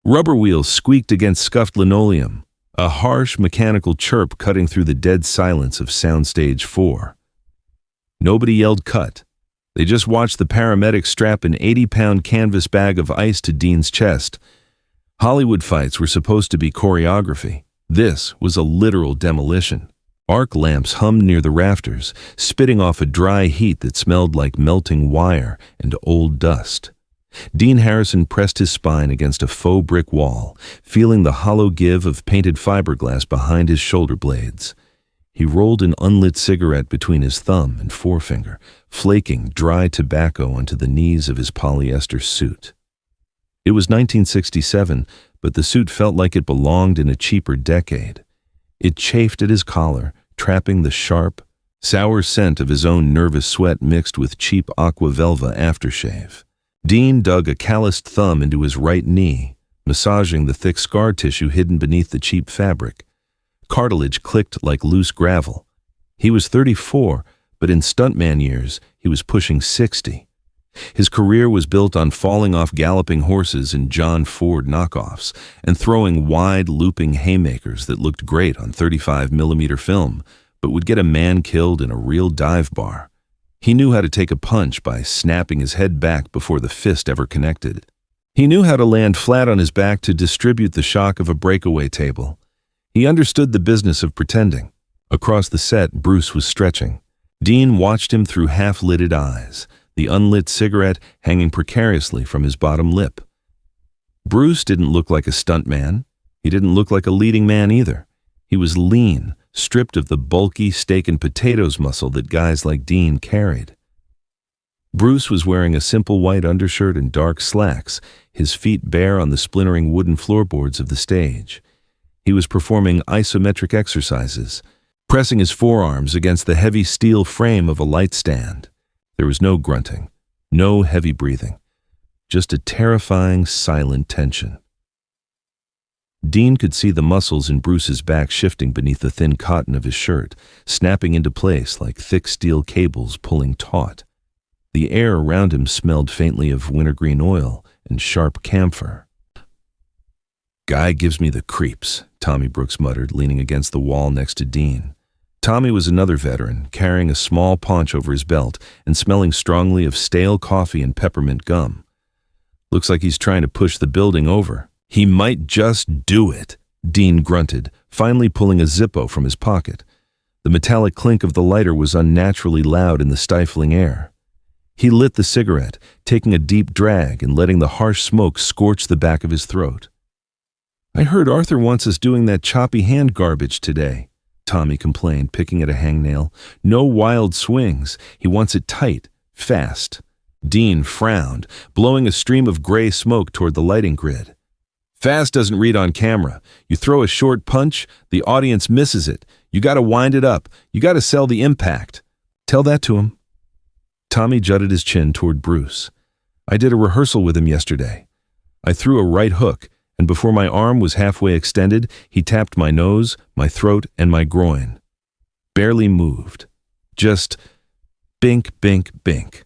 Rubber wheels squeaked against scuffed linoleum, a harsh mechanical chirp cutting through the dead silence of Soundstage 4. Nobody yelled cut. They just watched the paramedics strap an 80-pound canvas bag of ice to Dean's chest. Hollywood fights were supposed to be choreography. This was a literal demolition. Arc lamps hummed near the rafters, spitting off a dry heat that smelled like melting wire and old dust. Dean Harrison pressed his spine against a faux brick wall, feeling the hollow give of painted fiberglass behind his shoulder blades. He rolled an unlit cigarette between his thumb and forefinger, flaking dry tobacco onto the knees of his polyester suit. It was 1967, but the suit felt like it belonged in a cheaper decade. It chafed at his collar, trapping the sharp, sour scent of his own nervous sweat mixed with cheap aqua velva aftershave. Dean dug a calloused thumb into his right knee, massaging the thick scar tissue hidden beneath the cheap fabric. Cartilage clicked like loose gravel. He was 34, but in stuntman years, he was pushing 60. His career was built on falling off galloping horses in John Ford knockoffs and throwing wide, looping haymakers that looked great on 35mm film, but would get a man killed in a real dive bar. He knew how to take a punch by snapping his head back before the fist ever connected. He knew how to land flat on his back to distribute the shock of a breakaway table. He understood the business of pretending. Across the set, Bruce was stretching. Dean watched him through half-lidded eyes, the unlit cigarette hanging precariously from his bottom lip. Bruce didn't look like a stuntman. He didn't look like a leading man either. He was lean, stripped of the bulky steak and potatoes muscle that guys like Dean carried. Bruce was wearing a simple white undershirt and dark slacks, his feet bare on the splintering wooden floorboards of the stage. He was performing isometric exercises, pressing his forearms against the heavy steel frame of a light stand. There was no grunting, no heavy breathing, just a terrifying, silent tension. Dean could see the muscles in Bruce's back shifting beneath the thin cotton of his shirt, snapping into place like thick steel cables pulling taut. The air around him smelled faintly of wintergreen oil and sharp camphor. "Guy gives me the creeps," Tommy Brooks muttered, leaning against the wall next to Dean. Tommy was another veteran, carrying a small paunch over his belt and smelling strongly of stale coffee and peppermint gum. "Looks like he's trying to push the building over." "He might just do it," Dean grunted, finally pulling a Zippo from his pocket. The metallic clink of the lighter was unnaturally loud in the stifling air. He lit the cigarette, taking a deep drag and letting the harsh smoke scorch the back of his throat. "I heard Arthur wants us doing that choppy hand garbage today," Tommy complained, picking at a hangnail. "No wild swings. He wants it tight, fast." Dean frowned, blowing a stream of gray smoke toward the lighting grid. "Fast doesn't read on camera. You throw a short punch, the audience misses it. You gotta wind it up. You gotta sell the impact. Tell that to him." Tommy jutted his chin toward Bruce. "I did a rehearsal with him yesterday. I threw a right hook, and before my arm was halfway extended, he tapped my nose, my throat, and my groin. Barely moved. Just bink, bink, bink."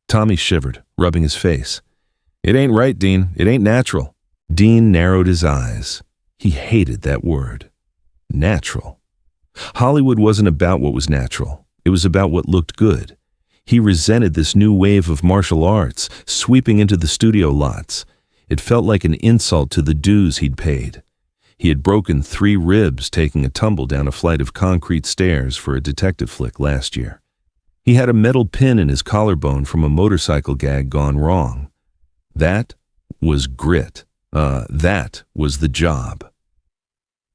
Tommy shivered, rubbing his face. "It ain't right, Dean. It ain't natural." Dean narrowed his eyes. He hated that word. Natural. Hollywood wasn't about what was natural. It was about what looked good. He resented this new wave of martial arts sweeping into the studio lots. It felt like an insult to the dues he'd paid. He had broken 3 ribs taking a tumble down a flight of concrete stairs for a detective flick last year. He had a metal pin in his collarbone from a motorcycle gag gone wrong. That was grit. That was the job.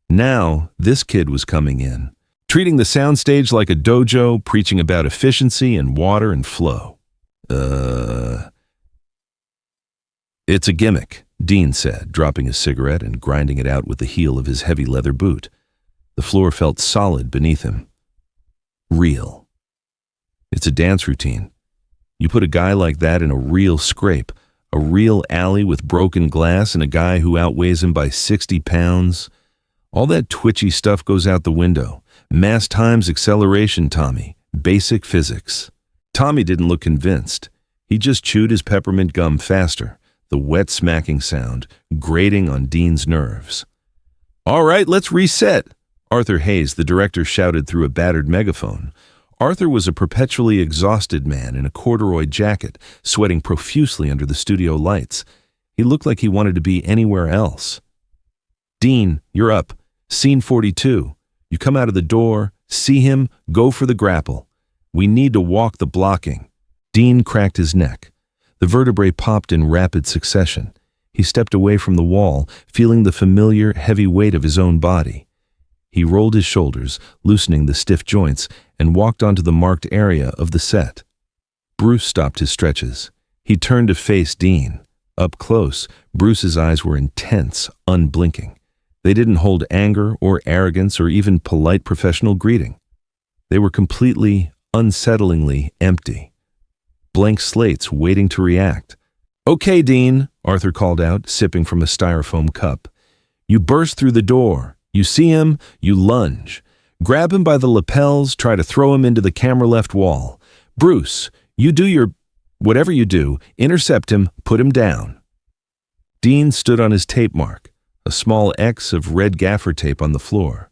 Now, this kid was coming in, treating the soundstage like a dojo, preaching about efficiency and water and flow. "It's a gimmick," Dean said, dropping his cigarette and grinding it out with the heel of his heavy leather boot. The floor felt solid beneath him. Real. It's a dance routine. You put a guy like that in a real scrape, a real alley with broken glass and a guy who outweighs him by 60 pounds. All that twitchy stuff goes out the window. Mass times acceleration, Tommy. Basic physics. Tommy didn't look convinced. He just chewed his peppermint gum faster, the wet smacking sound grating on Dean's nerves. "All right, let's reset," Arthur Hayes, the director, shouted through a battered megaphone. Arthur was a perpetually exhausted man in a corduroy jacket, sweating profusely under the studio lights. He looked like he wanted to be anywhere else. "Dean, you're up. Scene 42. You come out of the door, see him, go for the grapple. We need to walk the blocking." Dean cracked his neck. The vertebrae popped in rapid succession. He stepped away from the wall, feeling the familiar, heavy weight of his own body. He rolled his shoulders, loosening the stiff joints, and walked onto the marked area of the set. Bruce stopped his stretches. He turned to face Dean. Up close, Bruce's eyes were intense, unblinking. They didn't hold anger or arrogance or even polite professional greeting. They were completely, unsettlingly empty. Blank slates waiting to react. "Okay, Dean," Arthur called out, sipping from a styrofoam cup. "You burst through the door. You see him, you lunge. Grab him by the lapels, try to throw him into the camera left wall. Bruce, you do your... whatever you do, intercept him, put him down." Dean stood on his tape mark, a small X of red gaffer tape on the floor.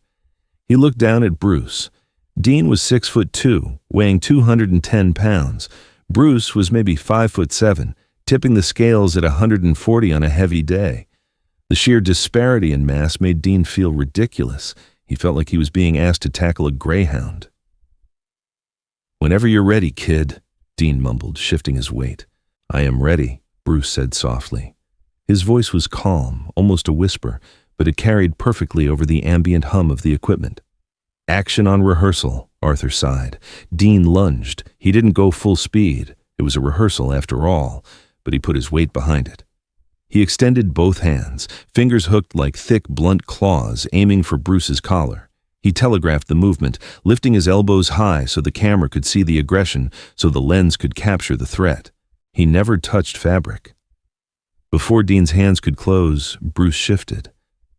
He looked down at Bruce. Dean was 6'2", weighing 210 pounds. Bruce was maybe 5'7", tipping the scales at 140 on a heavy day. The sheer disparity in mass made Dean feel ridiculous. He felt like he was being asked to tackle a greyhound. "Whenever you're ready, kid," Dean mumbled, shifting his weight. "I am ready," Bruce said softly. His voice was calm, almost a whisper, but it carried perfectly over the ambient hum of the equipment. "Action on rehearsal," Arthur sighed. Dean lunged. He didn't go full speed. It was a rehearsal after all, but he put his weight behind it. He extended both hands, fingers hooked like thick, blunt claws, aiming for Bruce's collar. He telegraphed the movement, lifting his elbows high so the camera could see the aggression, so the lens could capture the threat. He never touched fabric. Before Dean's hands could close, Bruce shifted.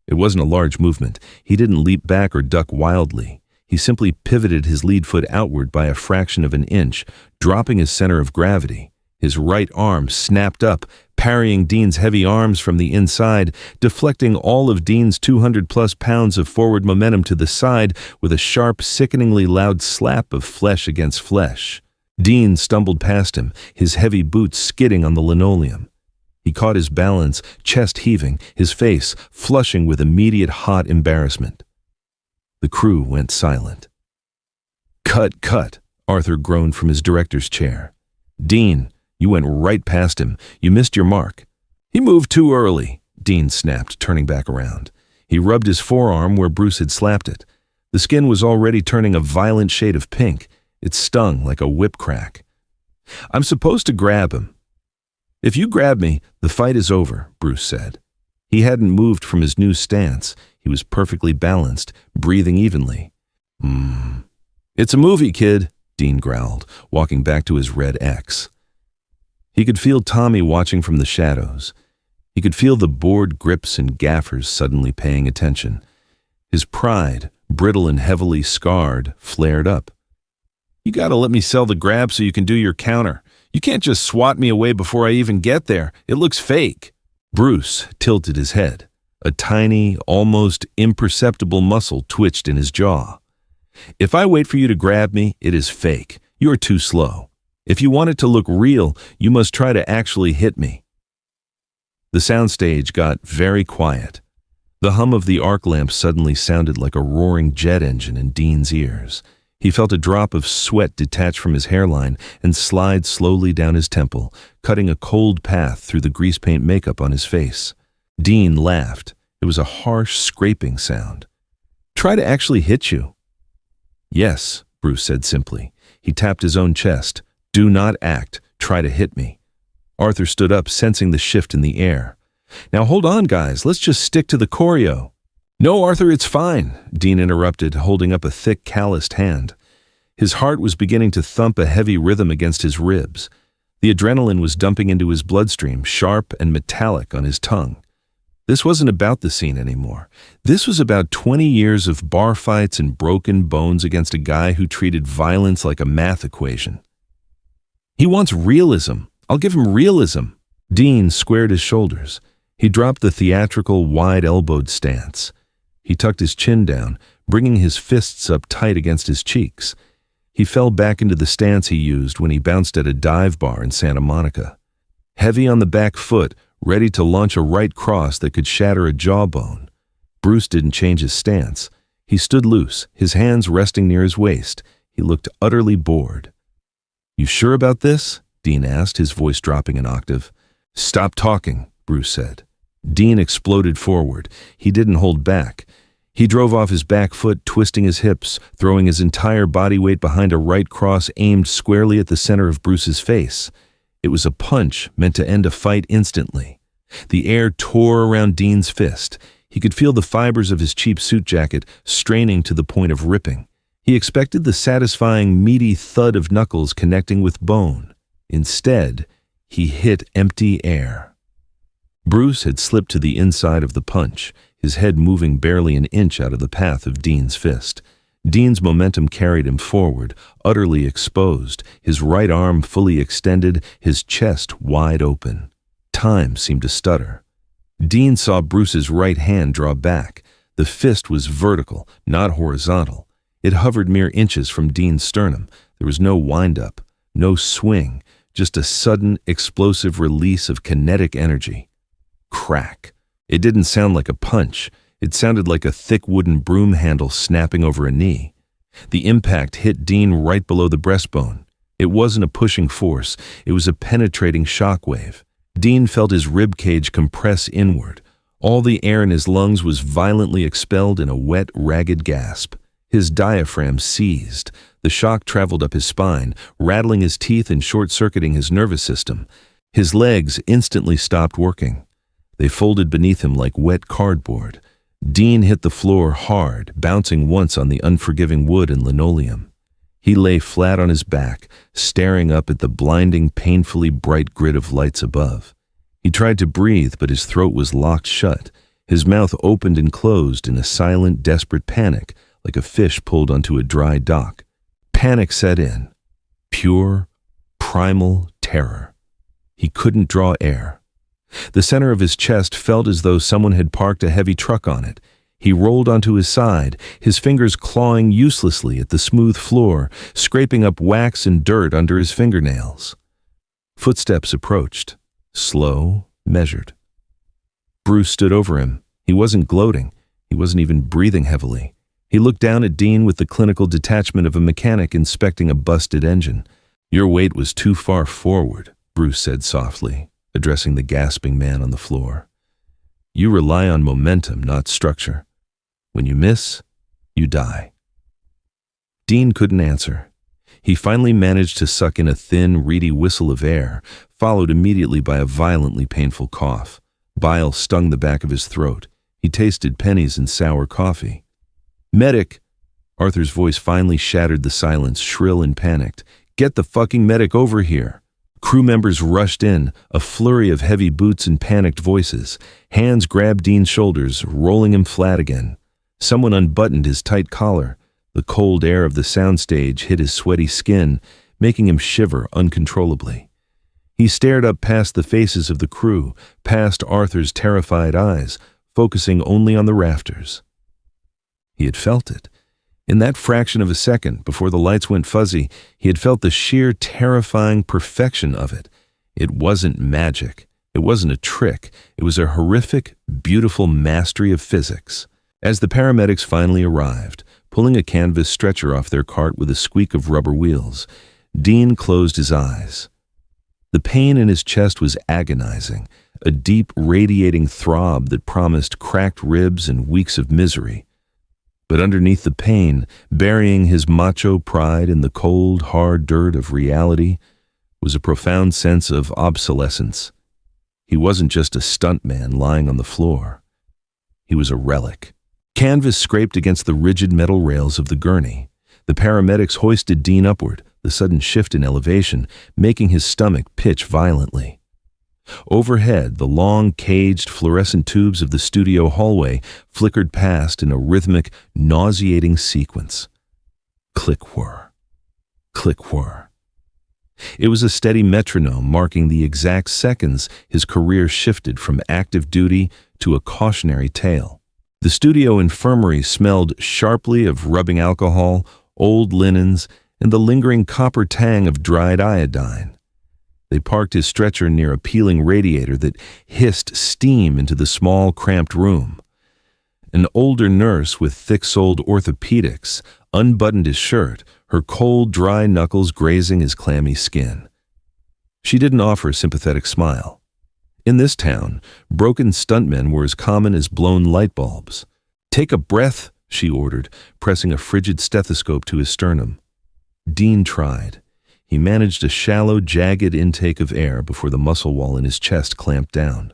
It wasn't a large movement. He didn't leap back or duck wildly. He simply pivoted his lead foot outward by a fraction of an inch, dropping his center of gravity. His right arm snapped up, parrying Dean's heavy arms from the inside, deflecting all of Dean's 200-plus pounds of forward momentum to the side with a sharp, sickeningly loud slap of flesh against flesh. Dean stumbled past him, his heavy boots skidding on the linoleum. He caught his balance, chest heaving, his face flushing with immediate hot embarrassment. The crew went silent. "Cut, cut," Arthur groaned from his director's chair. "Dean, you went right past him. You missed your mark." "He moved too early," Dean snapped, turning back around. He rubbed his forearm where Bruce had slapped it. The skin was already turning a violent shade of pink. It stung like a whip crack. "I'm supposed to grab him." "If you grab me, the fight is over," Bruce said. He hadn't moved from his new stance. He was perfectly balanced, breathing evenly. "It's a movie, kid," Dean growled, walking back to his red X. He could feel Tommy watching from the shadows. He could feel the bored grips and gaffers suddenly paying attention. His pride, brittle and heavily scarred, flared up. "You gotta let me sell the grab so you can do your counter. You can't just swat me away before I even get there. It looks fake." Bruce tilted his head. A tiny, almost imperceptible muscle twitched in his jaw. "If I wait for you to grab me, it is fake. You are too slow. If you want it to look real, you must try to actually hit me." The soundstage got very quiet. The hum of the arc lamp suddenly sounded like a roaring jet engine in Dean's ears. He felt a drop of sweat detach from his hairline and slide slowly down his temple, cutting a cold path through the grease paint makeup on his face. Dean laughed. It was a harsh, scraping sound. "Try to actually hit you." "Yes," Bruce said simply. He tapped his own chest. "Do not act. Try to hit me." Arthur stood up, sensing the shift in the air. "Now hold on, guys. Let's just stick to the choreo." "No, Arthur, it's fine," Dean interrupted, holding up a thick, calloused hand. His heart was beginning to thump a heavy rhythm against his ribs. The adrenaline was dumping into his bloodstream, sharp and metallic on his tongue. This wasn't about the scene anymore. This was about 20 years of bar fights and broken bones against a guy who treated violence like a math equation. "He wants realism. I'll give him realism." Dean squared his shoulders. He dropped the theatrical, wide-elbowed stance. He tucked his chin down, bringing his fists up tight against his cheeks. He fell back into the stance he used when he bounced at a dive bar in Santa Monica. Heavy on the back foot, ready to launch a right cross that could shatter a jawbone. Bruce didn't change his stance. He stood loose, his hands resting near his waist. He looked utterly bored. "You sure about this?" Dean asked, his voice dropping an octave. "Stop talking," Bruce said. Dean exploded forward. He didn't hold back. He drove off his back foot, twisting his hips, throwing his entire body weight behind a right cross aimed squarely at the center of Bruce's face. It was a punch meant to end a fight instantly. The air tore around Dean's fist. He could feel the fibers of his cheap suit jacket straining to the point of ripping. He expected the satisfying, meaty thud of knuckles connecting with bone. Instead, he hit empty air. Bruce had slipped to the inside of the punch, his head moving barely an inch out of the path of Dean's fist. Dean's momentum carried him forward, utterly exposed, his right arm fully extended, his chest wide open. Time seemed to stutter. Dean saw Bruce's right hand draw back. The fist was vertical, not horizontal. It hovered mere inches from Dean's sternum. There was no wind-up, no swing, just a sudden, explosive release of kinetic energy. Crack. It didn't sound like a punch. It sounded like a thick wooden broom handle snapping over a knee. The impact hit Dean right below the breastbone. It wasn't a pushing force. It was a penetrating shockwave. Dean felt his rib cage compress inward. All the air in his lungs was violently expelled in a wet, ragged gasp. His diaphragm seized. The shock traveled up his spine, rattling his teeth and short-circuiting his nervous system. His legs instantly stopped working. They folded beneath him like wet cardboard. Dean hit the floor hard, bouncing once on the unforgiving wood and linoleum. He lay flat on his back, staring up at the blinding, painfully bright grid of lights above. He tried to breathe, but his throat was locked shut. His mouth opened and closed in a silent, desperate panic, like a fish pulled onto a dry dock. Panic set in. Pure, primal terror. He couldn't draw air. The center of his chest felt as though someone had parked a heavy truck on it. He rolled onto his side, his fingers clawing uselessly at the smooth floor, scraping up wax and dirt under his fingernails. Footsteps approached, slow, measured. Bruce stood over him. He wasn't gloating. He wasn't even breathing heavily. He looked down at Dean with the clinical detachment of a mechanic inspecting a busted engine. "Your weight was too far forward," Bruce said softly, addressing the gasping man on the floor. "You rely on momentum, not structure. When you miss, you die." Dean couldn't answer. He finally managed to suck in a thin, reedy whistle of air, followed immediately by a violently painful cough. Bile stung the back of his throat. He tasted pennies and sour coffee. "Medic!" Arthur's voice finally shattered the silence, shrill and panicked. "Get the fucking medic over here!" Crew members rushed in, a flurry of heavy boots and panicked voices. Hands grabbed Dean's shoulders, rolling him flat again. Someone unbuttoned his tight collar. The cold air of the soundstage hit his sweaty skin, making him shiver uncontrollably. He stared up past the faces of the crew, past Arthur's terrified eyes, focusing only on the rafters. He had felt it. In that fraction of a second, before the lights went fuzzy, he had felt the sheer terrifying perfection of it. It wasn't magic. It wasn't a trick. It was a horrific, beautiful mastery of physics. As the paramedics finally arrived, pulling a canvas stretcher off their cart with a squeak of rubber wheels, Dean closed his eyes. The pain in his chest was agonizing, a deep, radiating throb that promised cracked ribs and weeks of misery. But underneath the pain, burying his macho pride in the cold, hard dirt of reality, was a profound sense of obsolescence. He wasn't just a stuntman lying on the floor. He was a relic. Canvas scraped against the rigid metal rails of the gurney. The paramedics hoisted Dean upward, the sudden shift in elevation making his stomach pitch violently. Overhead, the long, caged, fluorescent tubes of the studio hallway flickered past in a rhythmic, nauseating sequence. Click-whir. Click-whir. It was a steady metronome marking the exact seconds his career shifted from active duty to a cautionary tale. The studio infirmary smelled sharply of rubbing alcohol, old linens, and the lingering copper tang of dried iodine. They parked his stretcher near a peeling radiator that hissed steam into the small, cramped room. An older nurse with thick-soled orthopedics unbuttoned his shirt, her cold, dry knuckles grazing his clammy skin. She didn't offer a sympathetic smile. In this town, broken stuntmen were as common as blown light bulbs. "Take a breath," she ordered, pressing a frigid stethoscope to his sternum. Dean tried. He managed a shallow, jagged intake of air before the muscle wall in his chest clamped down.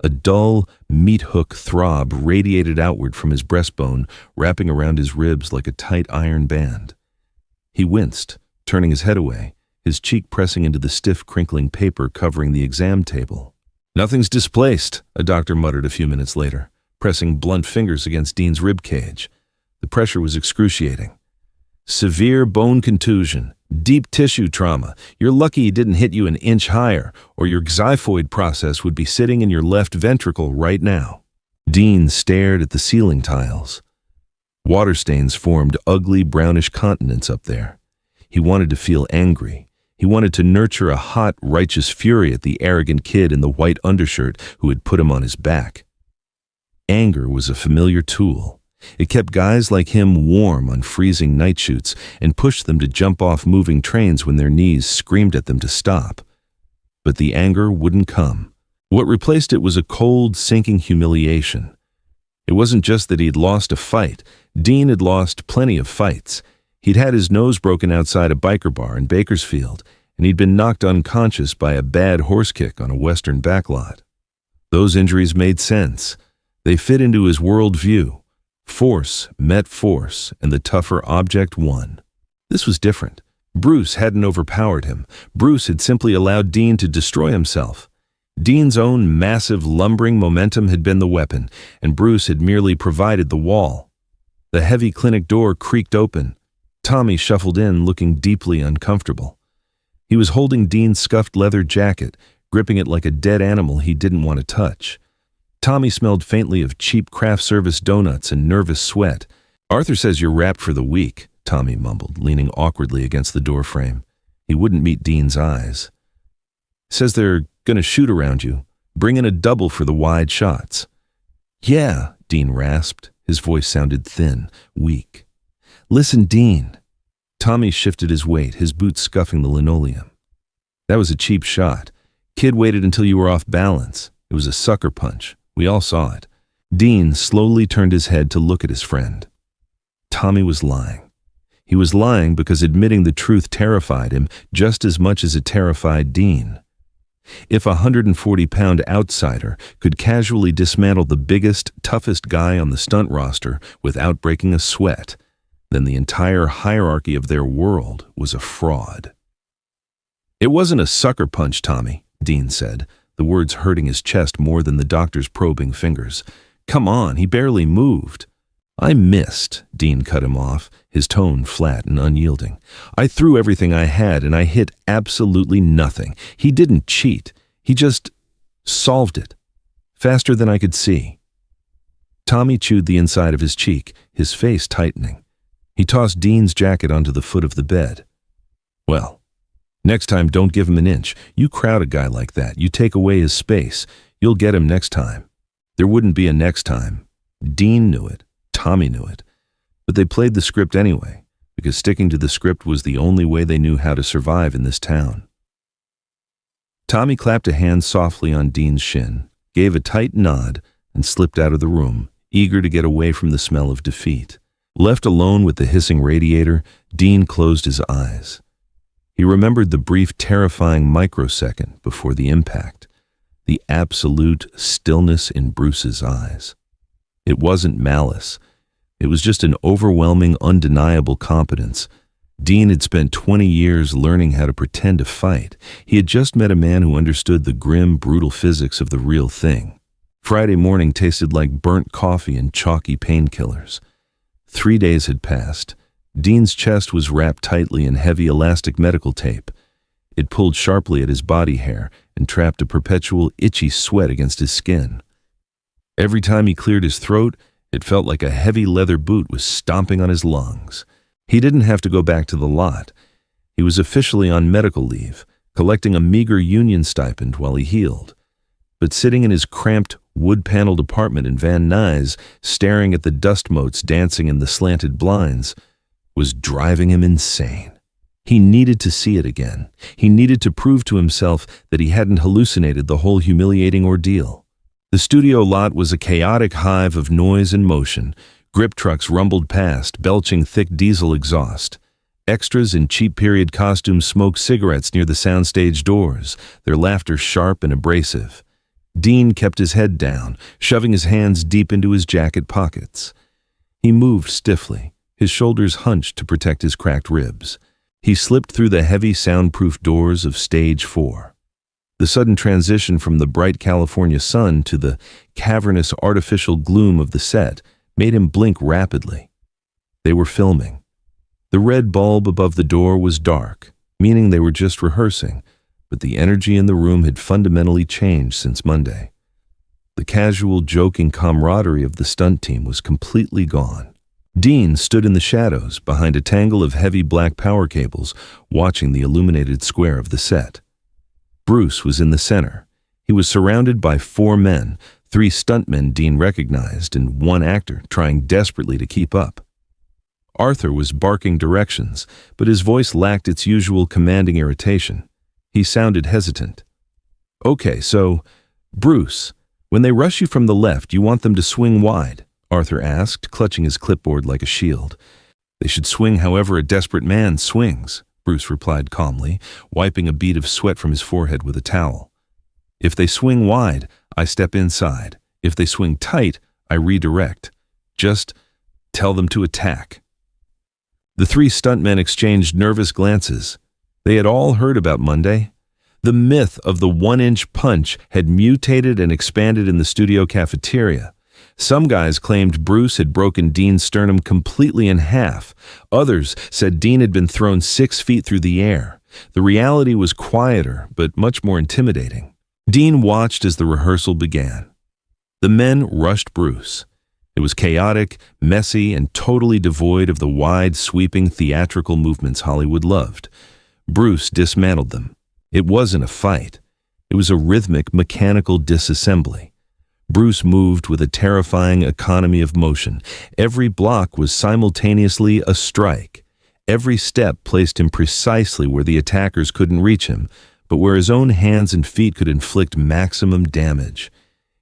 A dull, meat-hook throb radiated outward from his breastbone, wrapping around his ribs like a tight iron band. He winced, turning his head away, his cheek pressing into the stiff, crinkling paper covering the exam table. "Nothing's displaced," a doctor muttered a few minutes later, pressing blunt fingers against Dean's rib cage. The pressure was excruciating. "Severe bone contusion, deep tissue trauma. You're lucky he didn't hit you an inch higher, or your xiphoid process would be sitting in your left ventricle right now." Dean stared at the ceiling tiles. Water stains formed ugly brownish continents up there. He wanted to feel angry. He wanted to nurture a hot, righteous fury at the arrogant kid in the white undershirt who had put him on his back. Anger was a familiar tool. It kept guys like him warm on freezing night shoots and pushed them to jump off moving trains when their knees screamed at them to stop. But the anger wouldn't come. What replaced it was a cold, sinking humiliation. It wasn't just that he'd lost a fight. Dean had lost plenty of fights. He'd had his nose broken outside a biker bar in Bakersfield, and he'd been knocked unconscious by a bad horse kick on a western backlot. Those injuries made sense. They fit into his world view. Force met force, and the tougher object won. This was different. Bruce hadn't overpowered him. Bruce had simply allowed Dean to destroy himself. Dean's own massive, lumbering momentum had been the weapon, and Bruce had merely provided the wall. The heavy clinic door creaked open. Tommy shuffled in, looking deeply uncomfortable. He was holding Dean's scuffed leather jacket, gripping it like a dead animal he didn't want to touch. Tommy smelled faintly of cheap craft service donuts and nervous sweat. "Arthur says you're wrapped for the week," Tommy mumbled, leaning awkwardly against the doorframe. He wouldn't meet Dean's eyes. "Says they're gonna shoot around you. Bring in a double for the wide shots." "Yeah," Dean rasped. His voice sounded thin, weak. "Listen, Dean." Tommy shifted his weight, his boots scuffing the linoleum. "That was a cheap shot. Kid waited until you were off balance. It was a sucker punch. We all saw it." Dean slowly turned his head to look at his friend. Tommy was lying. He was lying because admitting the truth terrified him just as much as it terrified Dean. If a 140-pound outsider could casually dismantle the biggest, toughest guy on the stunt roster without breaking a sweat, then the entire hierarchy of their world was a fraud. "It wasn't a sucker punch, Tommy," Dean said, the words hurting his chest more than the doctor's probing fingers. "Come on, he barely moved." "I missed," Dean cut him off, his tone flat and unyielding. "I threw everything I had and I hit absolutely nothing. He didn't cheat. He just solved it. Faster than I could see." Tommy chewed the inside of his cheek, his face tightening. He tossed Dean's jacket onto the foot of the bed. "Well, next time don't give him an inch. You crowd a guy like that, you take away his space. You'll get him next time." There wouldn't be a next time. Dean knew it. Tommy knew it. But they played the script anyway, because sticking to the script was the only way they knew how to survive in this town. Tommy clapped a hand softly on Dean's shin, gave a tight nod, and slipped out of the room, eager to get away from the smell of defeat. Left alone with the hissing radiator, Dean closed his eyes. He remembered the brief, terrifying microsecond before the impact, the absolute stillness in Bruce's eyes. It wasn't malice. It was just an overwhelming, undeniable competence. Dean had spent 20 years learning how to pretend to fight. He had just met a man who understood the grim, brutal physics of the real thing. Friday morning tasted like burnt coffee and chalky painkillers. 3 days had passed. Dean's chest was wrapped tightly in heavy elastic medical tape. It pulled sharply at his body hair and trapped a perpetual itchy sweat against his skin. Every time he cleared his throat, it felt like a heavy leather boot was stomping on his lungs. He didn't have to go back to the lot. He was officially on medical leave, collecting a meager union stipend while he healed. But sitting in his cramped, wood-paneled apartment in Van Nuys, staring at the dust motes dancing in the slanted blinds, was driving him insane. He needed to see it again. He needed to prove to himself that he hadn't hallucinated the whole humiliating ordeal. The studio lot was a chaotic hive of noise and motion. Grip trucks rumbled past, belching thick diesel exhaust. Extras in cheap period costumes smoked cigarettes near the soundstage doors, their laughter sharp and abrasive. Dean kept his head down, shoving his hands deep into his jacket pockets. He moved stiffly, his shoulders hunched to protect his cracked ribs. He slipped through the heavy soundproof doors of Stage 4. The sudden transition from the bright California sun to the cavernous artificial gloom of the set made him blink rapidly. They were filming. The red bulb above the door was dark, meaning they were just rehearsing, but the energy in the room had fundamentally changed since Monday. The casual, joking camaraderie of the stunt team was completely gone. Dean stood in the shadows behind a tangle of heavy black power cables, watching the illuminated square of the set. Bruce was in the center. He was surrounded by 4 men, 3 stuntmen Dean recognized and 1 actor trying desperately to keep up. Arthur was barking directions, but his voice lacked its usual commanding irritation. He sounded hesitant. "Okay, so, Bruce, when they rush you from the left, you want them to swing wide?" Arthur asked, clutching his clipboard like a shield. "They should swing however a desperate man swings," Bruce replied calmly, wiping a bead of sweat from his forehead with a towel. "If they swing wide, I step inside. If they swing tight, I redirect. Just tell them to attack." The 3 stuntmen exchanged nervous glances. They had all heard about Monday. The myth of the 1-inch punch had mutated and expanded in the studio cafeteria. Some guys claimed Bruce had broken Dean's sternum completely in half. Others said Dean had been thrown 6 feet through the air. The reality was quieter, but much more intimidating. Dean watched as the rehearsal began. The men rushed Bruce. It was chaotic, messy, and totally devoid of the wide, sweeping theatrical movements Hollywood loved. Bruce dismantled them. It wasn't a fight. It was a rhythmic, mechanical disassembly. Bruce moved with a terrifying economy of motion. Every block was simultaneously a strike. Every step placed him precisely where the attackers couldn't reach him, but where his own hands and feet could inflict maximum damage.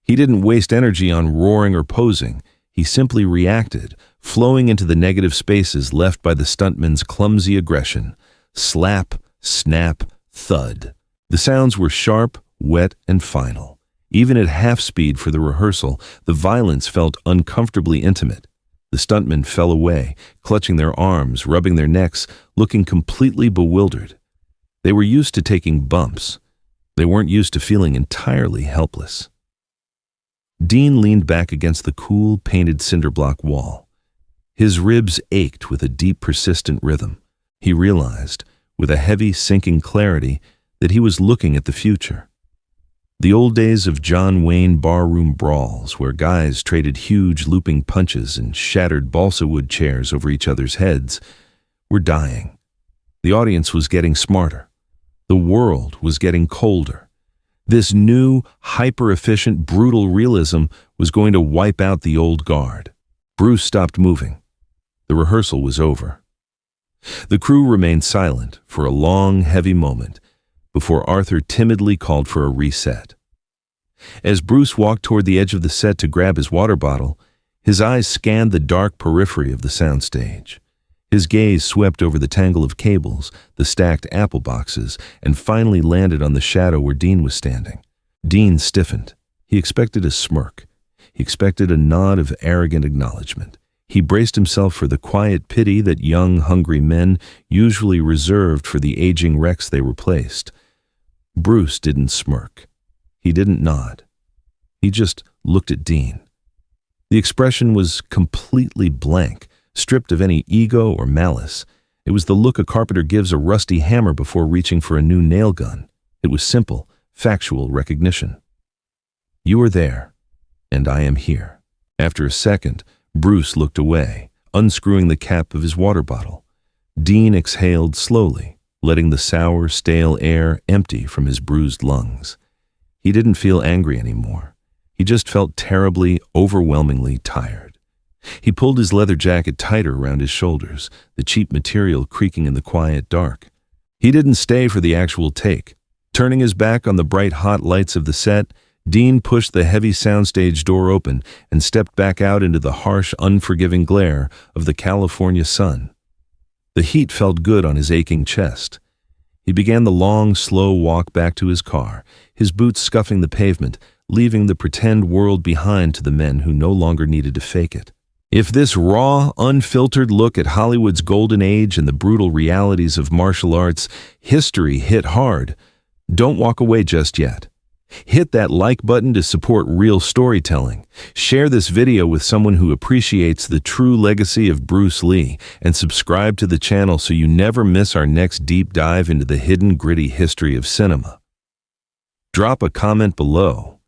He didn't waste energy on roaring or posing. He simply reacted, flowing into the negative spaces left by the stuntman's clumsy aggression. Slap, snap, thud. The sounds were sharp, wet, and final. Even at half speed for the rehearsal, the violence felt uncomfortably intimate. The stuntmen fell away, clutching their arms, rubbing their necks, looking completely bewildered. They were used to taking bumps. They weren't used to feeling entirely helpless. Dean leaned back against the cool, painted cinder block wall. His ribs ached with a deep, persistent rhythm. He realized, with a heavy, sinking clarity, that he was looking at the future. The old days of John Wayne barroom brawls, where guys traded huge, looping punches and shattered balsa wood chairs over each other's heads, were dying. The audience was getting smarter. The world was getting colder. This new, hyper-efficient, brutal realism was going to wipe out the old guard. Bruce stopped moving. The rehearsal was over. The crew remained silent for a long, heavy moment before Arthur timidly called for a reset. As Bruce walked toward the edge of the set to grab his water bottle, his eyes scanned the dark periphery of the soundstage. His gaze swept over the tangle of cables, the stacked apple boxes, and finally landed on the shadow where Dean was standing. Dean stiffened. He expected a smirk. He expected a nod of arrogant acknowledgement. He braced himself for the quiet pity that young, hungry men usually reserved for the aging wrecks they replaced. Bruce didn't smirk. He didn't nod. He just looked at Dean. The expression was completely blank, stripped of any ego or malice, It was the look a carpenter gives a rusty hammer before reaching for a new nail gun. It was simple, factual recognition. You are there, and I am here. After a second, Bruce looked away, unscrewing the cap of his water bottle. Dean exhaled slowly, letting the sour, stale air empty from his bruised lungs. He didn't feel angry anymore. He just felt terribly, overwhelmingly tired. He pulled his leather jacket tighter around his shoulders, the cheap material creaking in the quiet dark. He didn't stay for the actual take. Turning his back on the bright hot lights of the set, Dean pushed the heavy soundstage door open and stepped back out into the harsh, unforgiving glare of the California sun. The heat felt good on his aching chest. He began the long, slow walk back to his car, his boots scuffing the pavement, leaving the pretend world behind to the men who no longer needed to fake it. If this raw, unfiltered look at Hollywood's golden age and the brutal realities of martial arts history hit hard, don't walk away just yet. Hit that like button to support real storytelling. Share this video with someone who appreciates the true legacy of Bruce Lee, and subscribe to the channel so you never miss our next deep dive into the hidden, gritty history of cinema. Drop a comment below.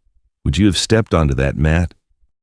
Would you have stepped onto that mat?